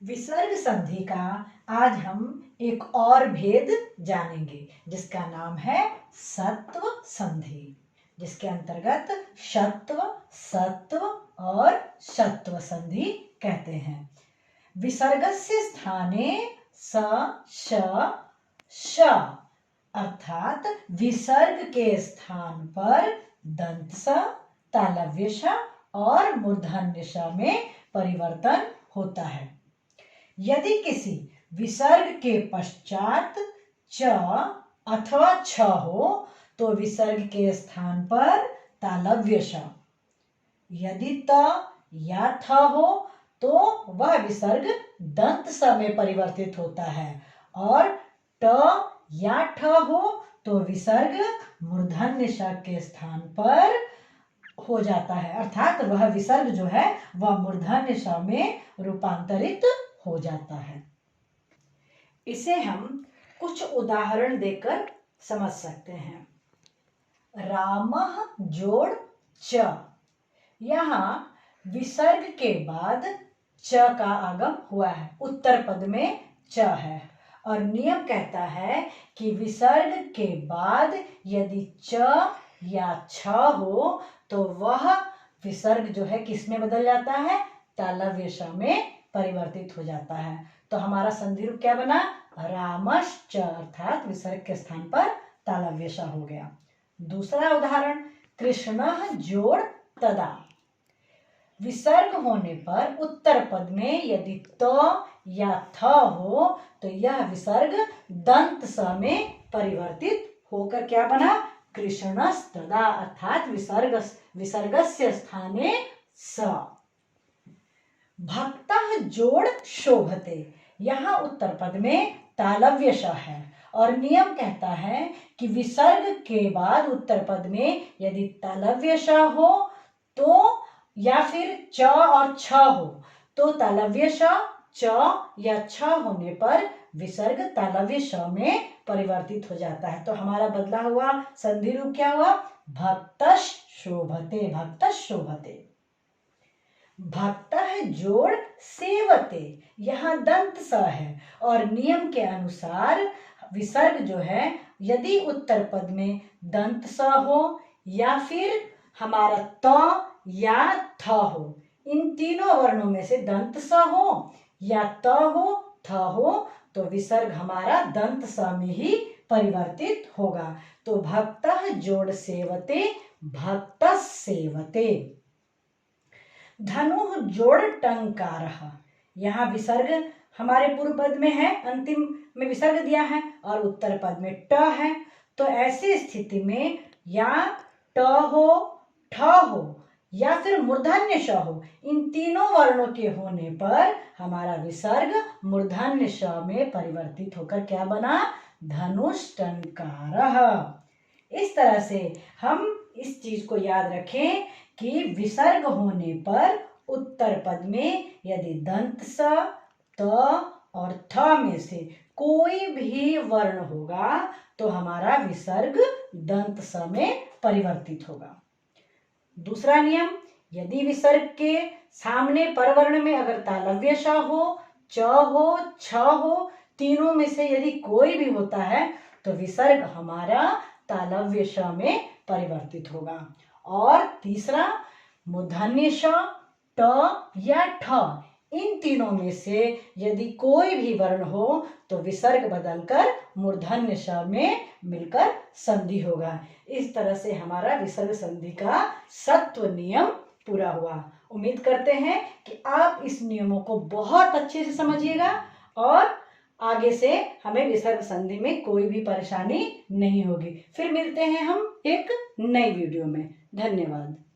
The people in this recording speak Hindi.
विसर्ग संधि का आज हम एक और भेद जानेंगे जिसका नाम है सत्व संधि, जिसके अंतर्गत षत्व, सत्व और शत्व संधि कहते हैं। विसर्गस्य स्थाने स श श अर्थात विसर्ग के स्थान पर दंत स, तालव्य श और मूर्धन्य श में परिवर्तन होता है। यदि किसी विसर्ग के पश्चात च अथवा छ हो तो विसर्ग के स्थान पर तालव्य श, यदि त या थ हो तो वह विसर्ग दंत स में परिवर्तित होता है और ट या ठ हो तो विसर्ग मूर्धन्य श के स्थान पर हो जाता है, अर्थात वह विसर्ग जो है वह मूर्धन्य श में रूपांतरित हो जाता है। इसे हम कुछ उदाहरण देकर समझ सकते हैं। रामः जोड़ च, यहाँ विसर्ग के बाद च का आगम हुआ है, उत्तर पद में च है और नियम कहता है कि विसर्ग के बाद यदि च या छ हो तो वह विसर्ग जो है किस में बदल जाता है, तालव्य श में परिवर्तित हो जाता है। तो हमारा संधि रूप क्या बना, रामश्च, अर्थात विसर्ग के स्थान पर तालव्य श हो गया। दूसरा उदाहरण, कृष्णः जोड़ तदा, विसर्ग होने पर उत्तर पद में यदि त या थ हो तो यह विसर्ग दंत स में परिवर्तित होकर क्या बना, कृष्णस्तदा, अर्थात विसर्गस्य स्थाने स। भक्तः जोड़ शोभते, यहाँ उत्तर पद में तालव्य श है और नियम कहता है कि विसर्ग के बाद उत्तर पद में यदि तालव्य श हो तो या फिर च और छ हो तो तालव्य श, च या छ होने पर विसर्ग तालव्य श में परिवर्तित हो जाता है। तो हमारा बदला हुआ संधि रूप क्या हुआ, भक्तः शोभते, भक्तः शोभते। भक्तः जोड़ सेवते, यहाँ दंत स है और नियम के अनुसार विसर्ग जो है यदि उत्तर पद में दंत स हो या फिर हमारा त या थ हो, इन तीनों वर्णों में से दंत स हो या त हो, थ हो तो विसर्ग हमारा दंत स में ही परिवर्तित होगा। तो भक्तः जोड़ सेवते, भक्तः सेवते। धनुः जोड़ टंकारः, यहाँ विसर्ग हमारे पूर्व पद में है, अंतिम में विसर्ग दिया है और उत्तर पद में ट है, तो ऐसी स्थिति में या ट हो, ठ हो या फिर मूर्धन्य श हो, इन तीनों वर्णों के होने पर हमारा विसर्ग मूर्धन्य श में परिवर्तित होकर क्या बना, धनुष्टंकारः। इस तरह से हम इस चीज को याद रखें कि विसर्ग होने पर उत्तर पद में यदि दंत स, त और थ में से कोई भी वर्ण होगा तो हमारा विसर्ग दंत स में परिवर्तित होगा। दूसरा नियम, यदि विसर्ग के सामने परवर्ण में अगर तालव्य श हो, च हो, छ हो, तीनों में से यदि कोई भी होता है तो विसर्ग हमारा तालव्य श में परिवर्तित होगा। और तीसरा, मूर्धन्य श, ट या ठ, इन तीनों में से यदि कोई भी वर्ण हो तो विसर्ग बदलकर मूर्धन्य श में मिलकर संधि होगा। इस तरह से हमारा विसर्ग संधि का सत्व नियम पूरा हुआ। उम्मीद करते हैं कि आप इस नियमों को बहुत अच्छे से समझिएगा और आगे से हमें विसर्ग संधि में कोई भी परेशानी नहीं होगी। फिर मिलते हैं हम एक नई वीडियो में। धन्यवाद।